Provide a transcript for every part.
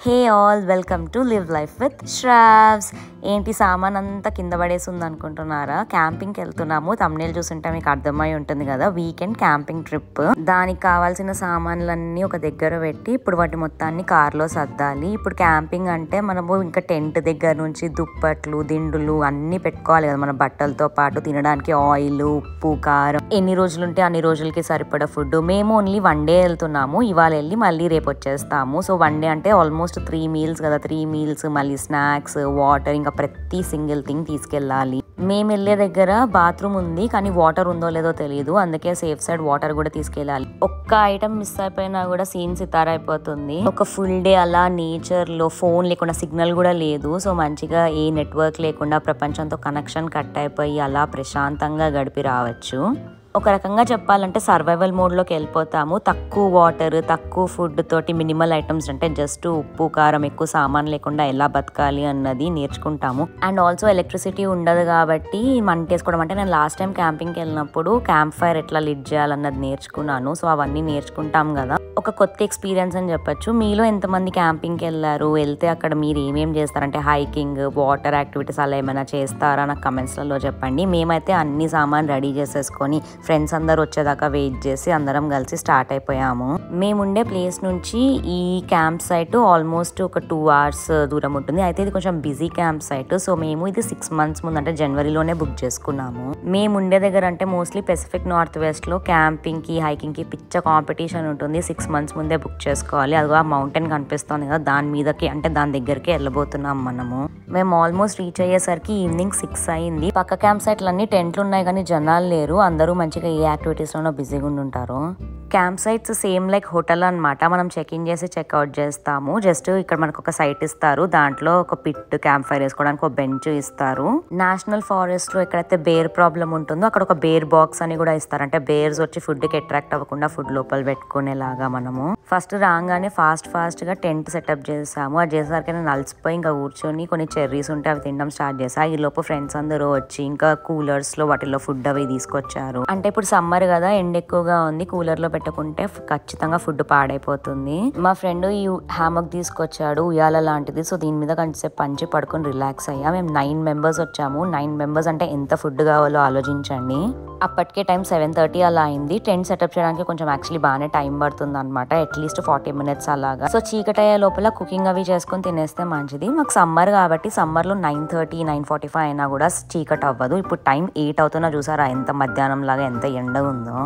Hey all, welcome to live life with Shravs. ఏంటి సామాన్ అంతా కింద పడేసి ఉంది అనుకుంటున్నారా? క్యాంపింగ్కి వెళ్తున్నాము. తమ్నేల్ చూస్తుంటే మీకు అర్థమై ఉంటుంది కదా, వీకెండ్ క్యాంపింగ్ ట్రిప్. దానికి కావాల్సిన సామాన్లన్నీ ఒక దగ్గర పెట్టి ఇప్పుడు వాటి మొత్తాన్ని కార్లో సర్దాలి. ఇప్పుడు క్యాంపింగ్ అంటే మనము ఇంకా టెంట్ దగ్గర నుంచి దుప్పట్లు, దిండులు అన్నీ పెట్టుకోవాలి కదా, మన బట్టలతో పాటు తినడానికి ఆయిల్, ఉప్పు, కారం, ఎన్ని రోజులు ఉంటే అన్ని రోజులకి సరిపడా ఫుడ్. మేము ఓన్లీ 1 డే వెళ్తున్నాము. ఇవాళ వెళ్ళి మళ్ళీ రేపు వచ్చేస్తాము. సో 1 డే అంటే ఆల్మోస్ట్ 3 మీల్స్ కదా, 3 మీల్స్ మళ్ళీ స్నాక్స్, వాటర్, ఇంకా ప్రతి సింగిల్ థింగ్ తీసుకెళ్ళాలి. మేము వెళ్ళే దగ్గర బాత్రూమ్ ఉంది, కానీ వాటర్ ఉందో లేదో తెలియదు. అందుకే సేఫ్ సైడ్ వాటర్ కూడా తీసుకెళ్ళాలి. ఒక్క ఐటమ్ మిస్ అయిపోయినా కూడా సీన్ సితారైపోతుంది. ఒక ఫుల్ డే అలా నేచర్ లో, ఫోన్ లేకుండా, సిగ్నల్ కూడా లేదు. సో మంచిగా ఏ నెట్వర్క్ లేకుండా ప్రపంచంతో కనెక్షన్ కట్ అయిపోయి అలా ప్రశాంతంగా గడిపి రావచ్చు. ఒక రకంగా చెప్పాలంటే సర్వైవల్ మోడ్లోకి వెళ్ళిపోతాము. తక్కువ వాటర్, తక్కువ ఫుడ్ తోటి మినిమల్ ఐటమ్స్, అంటే జస్ట్ ఉప్పు, కారం, ఎక్కువ సామాన్ లేకుండా ఎలా బతకాలి అన్నది నేర్చుకుంటాము. అండ్ ఆల్సో ఎలక్ట్రిసిటీ ఉండదు కాబట్టి మంటేసుకోవడం, అంటే నేను లాస్ట్ టైం క్యాంపింగ్కి వెళ్ళినప్పుడు క్యాంప్ ఫైర్ ఎట్లా లిడ్ చేయాలన్నది నేర్చుకున్నాను. సో అవన్నీ నేర్చుకుంటాం కదా, ఒక కొత్త ఎక్స్పీరియన్స్ అని చెప్పొచ్చు. మీలో ఎంతమంది క్యాంపింగ్కి వెళ్ళారు? వెళ్తే అక్కడ మీరు ఏమేమి చేస్తారంటే హైకింగ్, వాటర్ యాక్టివిటీస్ అలా ఏమైనా చేస్తారా? నాకు కమెంట్స్లలో చెప్పండి. మేమైతే అన్ని సామాన్ రెడీ చేసేసుకొని ఫ్రెండ్స్ అందరు వచ్చేదాకా వెయిట్ చేసి అందరం కలిసి స్టార్ట్ అయిపోయాము. మేముండే ప్లేస్ నుంచి ఈ క్యాంప్ సైట్ ఆల్మోస్ట్ ఒక 2 hours దూరం ఉంటుంది. అయితే ఇది కొంచెం బిజీ క్యాంప్ సైట్. సో మేము ఇది 6 months ముందు, అంటే జనవరిలోనే బుక్ చేసుకున్నాము. మేముండే దగ్గర అంటే మోస్ట్లీ పెసిఫిక్ నార్త్ వెస్ట్ లో క్యాంపింగ్ కి, హైకింగ్ కి పిచ్చ కాంపిటీషన్ ఉంటుంది. 6 months ముందే బుక్ చేసుకోవాలి. అదిగో ఆ మౌంటైన్ కనిపిస్తుంది కదా, దాని మీదకి, అంటే దాని దగ్గరికి వెళ్ళబోతున్నాం మనము. మేము ఆల్మోస్ట్ రీచ్ అయ్యేసరికి ఈవినింగ్ 6 అయింది. పక్క క్యాంప్ సైట్లన్నీ టెంట్లు ఉన్నాయి కానీ జనాలు లేరు. అందరూ మంచిగా ఏ యాక్టివిటీస్ లోనో బిజీగా ఉంటారు. Camp sites same like hotel అనమాట. మనం చెక్ ఇన్ చేసి చెక్అవుట్ చేస్తాము. జస్ట్ ఇక్కడ మనకు ఒక సైట్ ఇస్తారు, దాంట్లో ఒక పిట్, క్యాంప్ ఫైర్ వేసుకోవడానికి ఒక బెంచ్ ఇస్తారు. నేషనల్ ఫారెస్ట్ లో ఎక్కడైతే బేర్ ప్రాబ్లం ఉంటుందో అక్కడ ఒక బేర్ బాక్స్ అని కూడా ఇస్తారు. అంటే బేర్స్ వచ్చి ఫుడ్ కి అట్రాక్ట్ అవ్వకుండా ఫుడ్ లోపల పెట్టుకునేలాగా. మనము ఫస్ట్ రాగానే ఫాస్ట్ గా టెంట్ సెటప్ చేసాము. అది చేసేసరికి నేను అలసిపోయి ఇంకా కూర్చొని కొన్ని చెర్రీస్ ఉంటే అవి తినడం స్టార్ట్ చేసా. ఈ లోపు ఫ్రెండ్స్ అందరూ వచ్చి ఇంకా కూలర్స్ లో వాటిలో ఫుడ్ అవి తీసుకొచ్చారు. అంటే ఇప్పుడు సమ్మర్ కదా, ఎండ ఎక్కువగా ఉంది, కూలర్ లో పెట్టుకుంటే ఖచ్చితంగా ఫుడ్ పాడైపోతుంది. మా ఫ్రెండ్ ఈ హ్యామక్ తీసుకొచ్చాడు, ఉయ్యాల లాంటిది. సో దీని మీద కొంచెంసేపు పంచి పడుకొని రిలాక్స్ అయ్యా. మేము 9 members వచ్చాము. 9 members అంటే ఎంత ఫుడ్ కావాలో ఆలోచించండి. అప్పటికే టైం 7:30 అలా అయింది. టెంట్ సెటప్ చేయడానికి కొంచెం యాక్చువల్లీ బాగానే టైం పడుతుంది అనమాట, అట్లీస్ట్ 40 minutes అలాగా. సో చీకటి అయ్యే లోపల కుకింగ్ అవి చేసుకుని తినేస్తే మంచిది. మాకు సమ్మర్ కాబట్టి సమ్మర్లో 9:30, 9:45 అయినా కూడా చీకటి అవ్వదు. ఇప్పుడు టైం 8 అవుతున్నా చూసారా ఎంత మధ్యాహ్నం లాగా, ఎంత ఎండ ఉందో.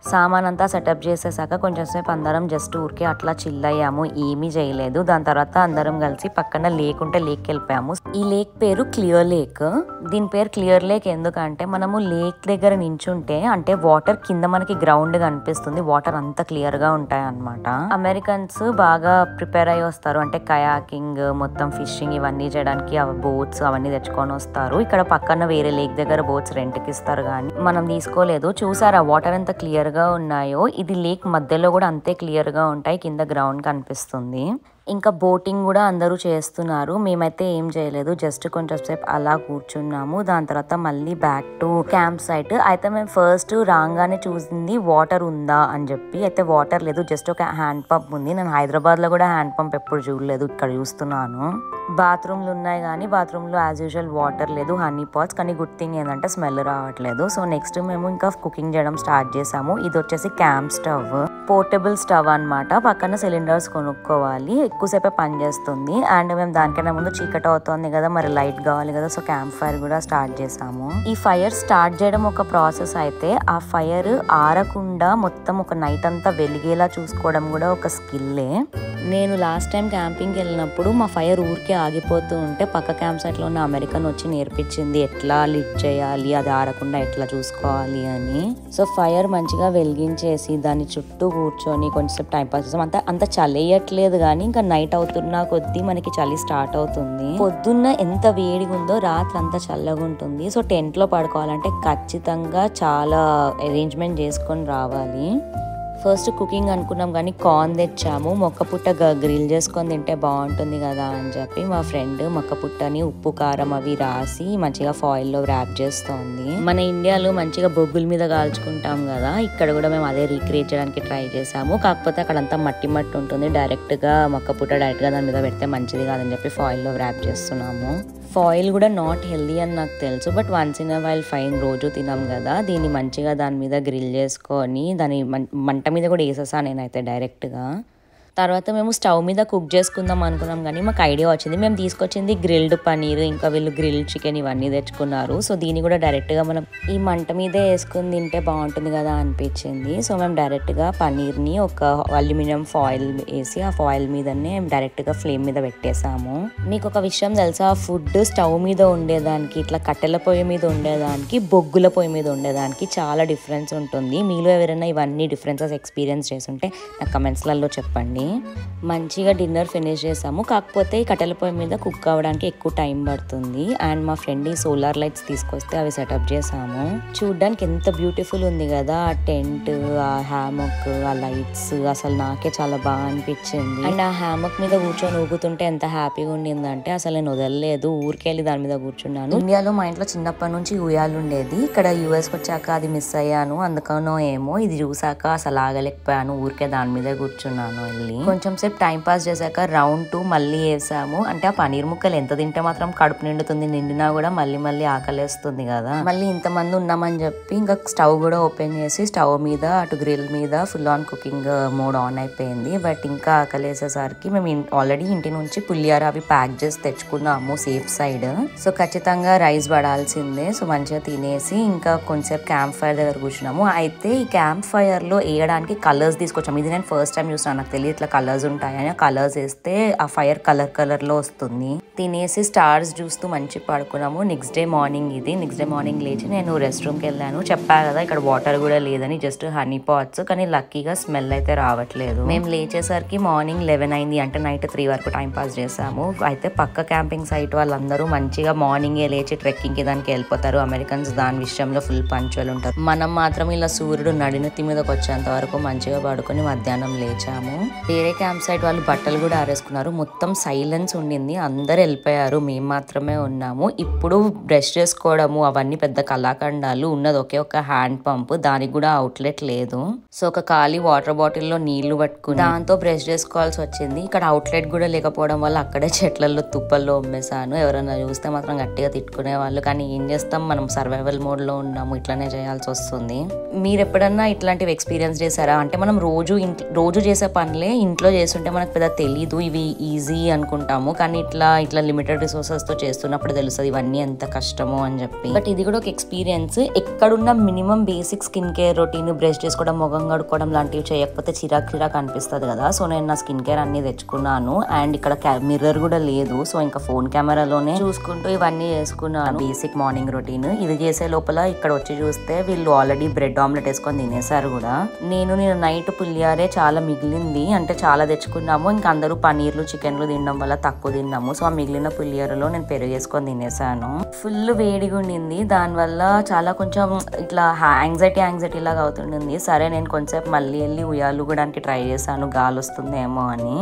సామాన్ అంతా సెటప్ చేసేసాక కొంచెం సేపు అందరం జస్ట్ ఊరికే అట్లా చిల్ అయ్యాము. ఏమీ చేయలేదు. దాని తర్వాత అందరం కలిసి పక్కన లేక్ ఉంటే లేక్ వెళ్ళిపోయాము. ఈ లేక్ పేరు క్లియర్ లేక్. దీని పేరు క్లియర్ లేక్ ఎందుకంటే మనము లేక్ దగ్గర నించుంటే, అంటే వాటర్ కింద మనకి గ్రౌండ్ కనిపిస్తుంది, వాటర్ అంతా క్లియర్ గా ఉంటాయి అన్నమాట. అమెరికన్స్ బాగా ప్రిపేర్ అయ్యి వస్తారు, అంటే కయాకింగ్, మొత్తం ఫిషింగ్ ఇవన్నీ చేయడానికి బోట్స్ అవన్నీ తెచ్చుకొని వస్తారు. ఇక్కడ పక్కన వేరే లేక్ దగ్గర బోట్స్ రెంట్ కి ఇస్తారు, కానీ మనం తీసుకోలేదు. చూసారా వాటర్ ఎంత క్లియర్ గా ఉన్నాయో. ఇది లేక్ మధ్యలో కూడా అంతే క్లియర్ గా ఉంటాయి, కింద గ్రౌండ్ కనిపిస్తుంది. ఇంకా బోటింగ్ కూడా అందరూ చేస్తున్నారు. మేమైతే ఏం చేయలేదు, జస్ట్ కొంచెం సేపు అలా కూర్చున్నాము. దాని తర్వాత మళ్ళీ బ్యాక్ టు క్యాంప్ సైట్. అయితే మేము ఫస్ట్ రాగానే చూసింది వాటర్ ఉందా అని చెప్పి. అయితే వాటర్ లేదు, జస్ట్ ఒక హ్యాండ్ పంప్ ఉంది. నేను హైదరాబాద్ లో కూడా హ్యాండ్ పంప్ ఎప్పుడు చూడలేదు, ఇక్కడ చూస్తున్నాను. బాత్రూమ్లు ఉన్నాయి కానీ బాత్రూంలో యాజ్ యూజువల్ వాటర్ లేదు, హనీ పాట్స్. కానీ గుడ్ థింగ్ ఏంటంటే స్మెల్ రావట్లేదు. సో నెక్స్ట్ మేము ఇంకా కుకింగ్ చేయడం స్టార్ట్ చేసాము. ఇది వచ్చేసి క్యాంప్ స్టవ్, పోర్టబుల్ స్టవ్ అనమాట. పక్కన సిలిండర్స్ కొనుక్కోవాలి, ఎక్కువసేపే పనిచేస్తుంది. అండ్ మేము దానికన్నా ముందు చీకటి అవుతుంది కదా, మరి లైట్ కావాలి కదా, సో క్యాంప్ ఫైర్ కూడా స్టార్ట్ చేసాము. ఈ ఫైర్ స్టార్ట్ చేయడం ఒక ప్రాసెస్ అయితే, ఆ ఫైర్ ఆరకుండా మొత్తం ఒక నైట్ అంతా వెలిగేలా చూసుకోవడం కూడా ఒక స్కిల్లే. నేను లాస్ట్ టైం క్యాంపింగ్కి వెళ్ళినప్పుడు మా ఫైర్ ఊరికే ఆగిపోతూ ఉంటే పక్క క్యాంప్ సైట్లో ఉన్న అమెరికన్ వచ్చి నేర్పించింది ఎట్లా లిడ్ చేయాలి, అది ఆరకుండా ఎట్లా చూసుకోవాలి అని. సో ఫైర్ మంచిగా వెలిగించేసి దాని చుట్టూ కూర్చొని కొంచెంసేపు టైం పాస్ చేసాం. అంత చలియట్లేదు కానీ ఇంకా నైట్ అవుతున్నా కొద్దీ మనకి చలి స్టార్ట్ అవుతుంది. పొద్దున్న ఎంత వేడిగా ఉందో రాత్రి అంతా చల్లగా ఉంటుంది. సో టెంట్లో పడుకోవాలంటే ఖచ్చితంగా చాలా అరేంజ్మెంట్ చేసుకొని రావాలి. ఫస్ట్ కుకింగ్ అనుకున్నాం కానీ కార్న్ తెచ్చాము. మొక్క పుట్ట గ్రిల్ చేసుకొని తింటే బాగుంటుంది కదా అని చెప్పి మా ఫ్రెండ్ మొక్క పుట్టని ఉప్పు కారం అవి రాసి మంచిగా ఫాయిల్లో ర్యాప్ చేస్తోంది. మన ఇండియాలో మంచిగా బొగ్గుల మీద కాల్చుకుంటాం కదా, ఇక్కడ కూడా మేము అదే రీక్రియేట్ చేయడానికి ట్రై చేసాము. కాకపోతే అక్కడంతా మట్టి మట్టి ఉంటుంది, డైరెక్ట్గా మొక్క పుట్ట డైరెక్ట్గా దాని మీద పెడితే మంచిది కాదని చెప్పి ఫాయిల్లో ర్యాప్ చేస్తున్నాము. ఫాయిల్ కూడా నాట్ హెల్దీ అని నాకు తెలుసు, but once in a while fine, రోజు తినాం కదా. దీన్ని మంచిగా దాని మీద గ్రిల్ చేసుకొని దాని మంట మీద కూడా వేసేసా నేనైతే డైరెక్ట్గా. తర్వాత మేము స్టవ్ మీద కుక్ చేసుకుందాం అనుకున్నాం కానీ మాకు ఐడియా వచ్చింది. మేము తీసుకొచ్చింది గ్రిల్డ్ పనీర్, ఇంకా వీళ్ళు గ్రిల్డ్ చికెన్ ఇవన్నీ తెచ్చుకున్నారు. సో దీన్ని కూడా డైరెక్ట్గా మనం ఈ మంట మీదే వేసుకుని తింటే బాగుంటుంది కదా అనిపించింది. సో మేము డైరెక్ట్గా పనీర్ని ఒక అల్యూమినియం ఫాయిల్ వేసి ఆ ఫాయిల్ మీదనే డైరెక్ట్గా ఫ్లేమ్ మీద పెట్టేసాము. మీకు ఒక విషయం తెలుసా, ఫుడ్ స్టవ్ మీద ఉండేదానికి, ఇట్లా కట్టెల పొయ్యి మీద ఉండేదానికి, బొగ్గుల పొయ్యి మీద ఉండేదానికి చాలా డిఫరెన్స్ ఉంటుంది. మీలో ఎవరైనా ఇవన్నీ డిఫరెన్సెస్ ఎక్స్పీరియన్స్ చేస్తుంటే నాకు కమెంట్స్లలో చెప్పండి. మంచిగా డిన్నర్ ఫినిష్ చేసాము. కాకపోతే ఈ కట్టెల పొయ్యి మీద కుక్ అవ్వడానికి ఎక్కువ టైం పడుతుంది. అండ్ మా ఫ్రెండ్ ఈ సోలార్ లైట్స్ తీసుకొస్తే అవి సెటప్ చేసాము. చూడ్డానికి ఎంత బ్యూటిఫుల్ ఉంది కదా ఆ టెంట్, ఆ హ్యామక్, ఆ లైట్స్, అసలు నాకే చాలా బాగా అనిపించింది. అండ్ ఆ హ్యామక్ మీద కూర్చొని ఊగుతుంటే ఎంత హ్యాపీగా ఉండిందంటే అసలు నేను వదలలేదు, ఊరికెళ్ళి దాని మీద కూర్చున్నాను. ఇండియాలో మా ఇంట్లో చిన్నప్పటి నుంచి ఉయ్యాలు ఉండేది, ఇక్కడ యూఎస్కి వచ్చాక అది మిస్ అయ్యాను. అందుకనో ఏమో ఇది చూసాక అసలు ఆగలేకపోయాను, ఊరికే దాని మీదే కూర్చున్నాను. వెళ్ళి కొంచెం సేపు టైం పాస్ చేశాక రౌండ్ 2 మళ్ళీ వేసాము. అంటే ఆ పనీర్ ముక్కలు ఎంత తింటే మాత్రం కడుపు నిండుతుంది, నిండినా కూడా మళ్ళీ ఆకలేస్తుంది కదా. మళ్ళీ ఇంతమంది ఉన్నామని చెప్పి ఇంకా స్టవ్ కూడా ఓపెన్ చేసి స్టవ్ మీద అటు గ్రిల్ మీద full on cooking mode on అయిపోయింది. బట్ ఇంకా ఆకలేసేసరికి మేము ఆల్రెడీ ఇంటి నుంచి పులిహార అవి ప్యాక్ చేసి తెచ్చుకున్నాము సేఫ్ సైడ్. సో ఖచ్చితంగా రైస్ పడాల్సిందే. సో మంచిగా తినేసి ఇంకా కొంచెంసేపు క్యాంప్ ఫైర్ దగ్గర కూర్చున్నాము. అయితే ఈ క్యాంప్ ఫైర్ లో వేయడానికి కలర్స్ తీసుకొచ్చాము. ఇది నేను ఫస్ట్ టైం చూసాను, నాకు తెలియదు ఇట్లా కలర్స్ ఉంటాయని. కలర్స్ వేస్తే ఆ ఫైర్ కలర్ లో వస్తుంది. తినేసి స్టార్స్ చూస్తూ మంచి పడుకున్నాము. నెక్స్ట్ డే మార్నింగ్ లేచి నేను రెస్ట్ రూమ్కి వెళ్ళాను. చెప్పా కదా ఇక్కడ వాటర్ కూడా లేదని, జస్ట్ హనీ పాట్స్, కానీ లక్కీగా స్మెల్ అయితే రావట్లేదు. మేము లేచేసరికి మార్నింగ్ 11 అయింది, అంటే నైట్ 3 వరకు టైం పాస్ చేసాము. అయితే పక్క క్యాంపింగ్ సైట్ వాళ్ళందరూ మంచిగా మార్నింగే లేచి ట్రెక్కింగ్ కి దానికి వెళ్ళిపోతారు. అమెరికన్స్ దాని విషయంలో ఫుల్ పంచువల్ ఉంటారు. మనం మాత్రం ఇలా సూర్యుడు నడినెత్తి మీదకి వచ్చేంత వరకు మంచిగా పడుకొని మధ్యాహ్నం లేచాము. వేరే క్యాంప్ సైట్ వాళ్ళు బట్టలు కూడా ఆరేసుకున్నారు. మొత్తం సైలెన్స్ ఉండింది, అందరు వెళ్ళిపోయారు, మేము మాత్రమే ఉన్నాము. ఇప్పుడు బ్రష్ చేసుకోవడము అవన్నీ పెద్ద కళాఖండాలు, ఉన్నది ఒకే ఒక హ్యాండ్ పంప్, దానికి కూడా అవుట్లెట్ లేదు. సో ఒక ఖాళీ వాటర్ బాటిల్లో నీళ్లు పట్టుకుని దాంతో బ్రష్ చేసుకోవాల్సి వచ్చింది. ఇక్కడ అవుట్లెట్ కూడా లేకపోవడం వల్ల అక్కడే చెట్లలో తుప్పల్లో ఉమ్మేశాను. ఎవరైనా చూస్తే మాత్రం గట్టిగా తిట్టుకునే వాళ్ళు, కానీ ఏం చేస్తాం, మనం సర్వైవల్ మోడ్ లో ఉన్నాము, ఇట్లానే చేయాల్సి వస్తుంది. మీరు ఎప్పుడన్నా ఇట్లాంటివి ఎక్స్పీరియన్స్ చేశారా? అంటే మనం రోజు చేసే పనులే ఇంట్లో చేస్తుంటే మనకు పెద్ద తెలీదు, ఇవి ఈజీ అనుకుంటాము, కానీ ఇట్లా లిమిటెడ్ రిసోర్సెస్ తో చేస్తున్నప్పుడు తెలుస్తుంది ఇవన్నీ ఎంత కష్టమో అని చెప్పి. బట్ ఇది కూడా ఒక ఎక్స్పీరియన్స్. ఎక్కడున్న minimum basic skin care routine, brush చేసుకోవడం, ముఖం కడుక్కోవడం లాంటివి చేయకపోతే చిరాక్ అనిపిస్తుంది కదా. సో నేను నా స్కిన్ కేర్ అన్ని తెచ్చుకున్నాను. అండ్ ఇక్కడ మిర్రర్ కూడా లేదు, సో ఇంకా ఫోన్ కెమెరాలోనే చూసుకుంటూ ఇవన్నీ చేసుకున్నాను. బేసిక్ మార్నింగ్ రొటీన్ ఇది చేసే లోపల ఇక్కడ వచ్చి చూస్తే వీళ్ళు ఆల్రెడీ బ్రెడ్ ఆమ్లెట్ వేసుకొని తినేసారు కూడా. నేను నైట్ పులిహారే చాలా మిగిలింది, అంటే చాలా తెచ్చుకున్నాము. ఇంకా అందరూ పనీర్లు చికెన్లు తినడం వల్ల తక్కువ తిన్నాము. సో ఆ మిగిలిన పులిహోరలో నేను పెరుగు వేసుకొని తినేసాను. ఫుల్ వేడిగా ఉండింది, దానివల్ల చాలా కొంచెం ఇట్లా యాంగ్జైటీ లాగా అవుతుండింది. సరే నేను కొంచెంసేపు మళ్ళీ వెళ్ళి ఉయ్యాలు ఊగడానికి ట్రై చేశాను, గాలి వస్తుందేమో అని,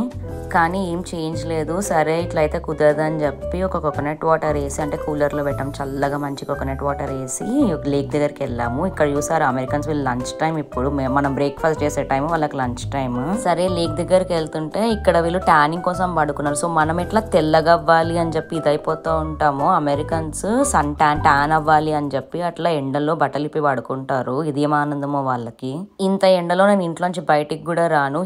కానీ ఏం చేంజ్ లేదు. సరే ఇట్లయితే కుదరదని చెప్పి ఒక కోకోనట్ వాటర్ వేసి, అంటే కూలర్లో పెట్టాం చల్లగా మంచి కోకోనట్ వాటర్ వేసి లేక్ దగ్గరికి వెళ్ళాము. ఇక్కడ చూసారు అమెరికన్స్ వీళ్ళు లంచ్ టైం, ఇప్పుడు మనం బ్రేక్ఫాస్ట్ చేసే టైం, వాళ్ళకి లంచ్ టైం. సరే లేక్ దగ్గరికి వెళ్తుంటే ఇక్కడ వీళ్ళు ట్యానింగ్ కోసం పడుకున్నారు. సో మనం ఎట్లా తెల్లగా అవ్వాలి అని చెప్పి ఇదైపోతూ ఉంటాము, అమెరికన్స్ సన్ ట్యాన్ అవ్వాలి అని చెప్పి అట్లా ఎండల్లో బట్టలు ఇప్పి పడుకుంటారు. ఇది ఏం ఆనందమో వాళ్ళకి. ఇంత ఎండలో నేను ఇంట్లోంచి బయటికి కూడా రాను,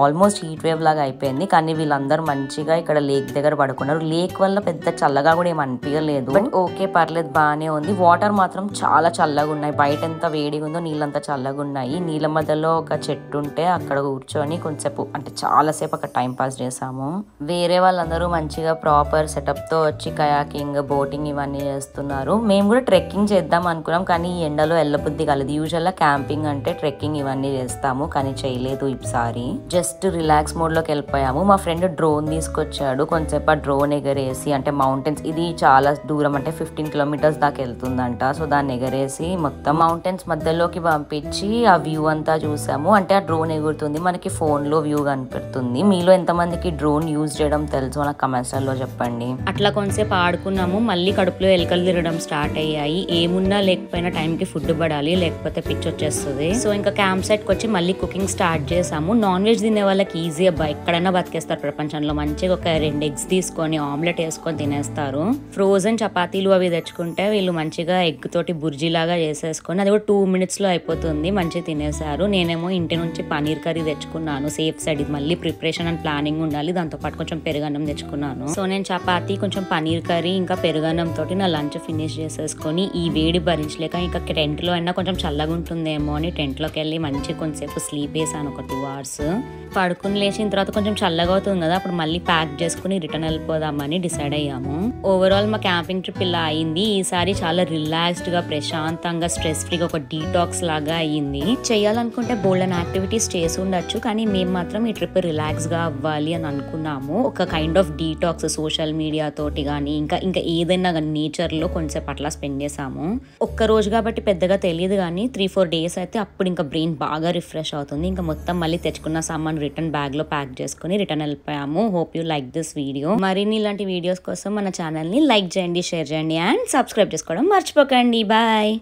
ఆల్మోస్ట్ హీట్ వేవ్ లాగా అయిపోయింది. కానీ వీళ్ళందరూ మంచిగా ఇక్కడ లేక్ దగ్గర పడుకున్నారు. లేక్ వల్ల పెద్ద చల్లగా కూడా ఏం అనిపించలేదు, బట్ ఓకే పర్లేదు బాగానే ఉంది. వాటర్ మాత్రం చాలా చల్లగా ఉన్నాయి, బయట ఎంత వేడిగా ఉందో నీళ్ళంతా చల్లగా ఉన్నాయి. నీళ్ళ మధ్యలో ఒక చెట్టు ఉంటే అక్కడ కూర్చొని కొంచెంసేపు అంటే చాలాసేపు అక్కడ టైం పాస్ చేసాము. వేరే వాళ్ళందరూ మంచిగా ప్రాపర్ సెటప్తో వచ్చి కయాకింగ్, బోటింగ్ ఇవన్నీ చేస్తున్నారు. మేము కూడా ట్రెక్కింగ్ చేద్దాం అనుకున్నాం, కానీ ఈ ఎండలో వెళ్ళబుద్ధి కాలేదు. యూజువల్గా క్యాంపింగ్ అంటే ట్రెక్కింగ్ ఇవన్నీ చేస్తాము, కానీ చేయలేదు ఈసారి. జస్ట్ రిలాక్స్ మోడ్లోకి వెళ్ళిపోయాము. మా ఫ్రెండ్ డ్రోన్ తీసుకొచ్చాడు. కొంచెంసేపు ఆ డ్రోన్ ఎగరేసి, అంటే మౌంటైన్స్, ఇది చాలా దూరం అంటే 15 కిలోమీటర్స్ దాకా వెళ్తుందంట. సో దాన్ని ఎగరేసి మొత్తం మౌంటైన్స్ మధ్యలోకి పంపించి ఆ వ్యూ అంతా చూసాము. అంటే ఆ డ్రోన్ ఎగురుతుంది, మనకి ఫోన్లో వ్యూ కనిపెడుతుంది. మీలో ఎంతమందికి డ్రోన్ యూజ్ చేయడం తెలుసు నాకు కమెంట్స్లో చెప్పండి. అట్లా కొంచెంసేపు ఆడుకున్నాము. మళ్ళీ కడుపులో ఎలుకలు తిరగడం స్టార్ట్ అయ్యాయి. ఏమున్నా లేకపోయినా టైంకి ఫుడ్ పడాలి, లేకపోతే పిచ్చి వచ్చేస్తుంది. సో ఇంకా క్యాంప్ సైట్కి వచ్చి మళ్ళీ కుకింగ్ స్టార్ట్ చేసాము. నాన్ వెజ్ తినే వాళ్ళకి ఈజీ అబ్బా, ఎక్కడైనా బతికేస్తారు ప్రపంచంలో. మంచిగా ఒక 2 ఎగ్స్ తీసుకొని ఆమ్లెట్ వేసుకొని తినేస్తారు. ఫ్రోజన్ చపాతీలు అవి తెచ్చుకుంటే వీళ్ళు మంచిగా ఎగ్ తోటి బుర్జీలాగా చేసేసుకొని అది కూడా 2 minutes లో అయిపోతుంది. మంచిగా తినేసారు. నేనేమో ఇంటి నుంచి పనీర్ కర్రీ తెచ్చుకున్నాను. సేఫ్ సైడ్, ఇది మళ్ళీ ప్రిపరేషన్ అండ్ ప్లానింగ్ ఉండాలి. దాంతో పాటు కొంచెం పెరుగన్నం తెచ్చుకున్నాను. సో నేను చపాతీ, కొంచెం పనీర్ కర్రీ ఇంకా పెరుగన్నం తోటి నా లంచ్ ఫినిష్ చేసేసుకొని ఈ వేడి భరించలేక ఇంకా టెంట్ లో అయినా కొంచెం చల్లగా ఉంటుందేమో అని టెంట్ లోకి వెళ్ళి మంచి కొంచెంసేపు స్లీప్ వేసాను, ఒక 2 hours. పడుకుని లేచిన తర్వాత కొంచెం చల్లగా అవుతుంది కదా, అప్పుడు మళ్ళీ ప్యాక్ చేసుకుని రిటర్న్ వెళ్ళిపోదామని డిసైడ్ అయ్యాము. ఓవరాల్ మా క్యాంపింగ్ ట్రిప్ ఇలా అయింది. ఈసారి చాలా రిలాక్స్డ్ గా, ప్రశాంతంగా, స్ట్రెస్ ఫ్రీగా ఒక డీటాక్స్ లాగా అయ్యింది. చేయాలనుకుంటే బోల్డెన్ యాక్టివిటీస్ చేసి ఉండొచ్చు, కానీ మేము మాత్రం ఈ ట్రిప్ రిలాక్స్ గా అవ్వాలి అని అనుకున్నాము. ఒక kind of detox, social media తోటి కానీ ఇంకా ఏదైనా కానీ నేచర్ లో కొంచెం అట్లా స్పెండ్ చేసాము. ఒక్క రోజు కాబట్టి పెద్దగా తెలియదు, కానీ 3-4 days అయితే అప్పుడు ఇంకా బ్రెయిన్ బాగా రిఫ్రెష్ అవుతుంది. ఇంకా మొత్తం మళ్ళీ తెచ్చుకున్న సామాన్ రిటర్న్ బ్యాగ్ లో ప్యాక్ చేసుకుని రిటర్న్ వెళ్ళిపోయాము. Hope you like this video. మరిన్ని ఇలాంటి వీడియోస్ కోసం మన ఛానల్ ని లైక్ చేయండి, షేర్ చేయండి అండ్ సబ్స్క్రైబ్ చేసుకోవడం మర్చిపోకండి. బాయ్.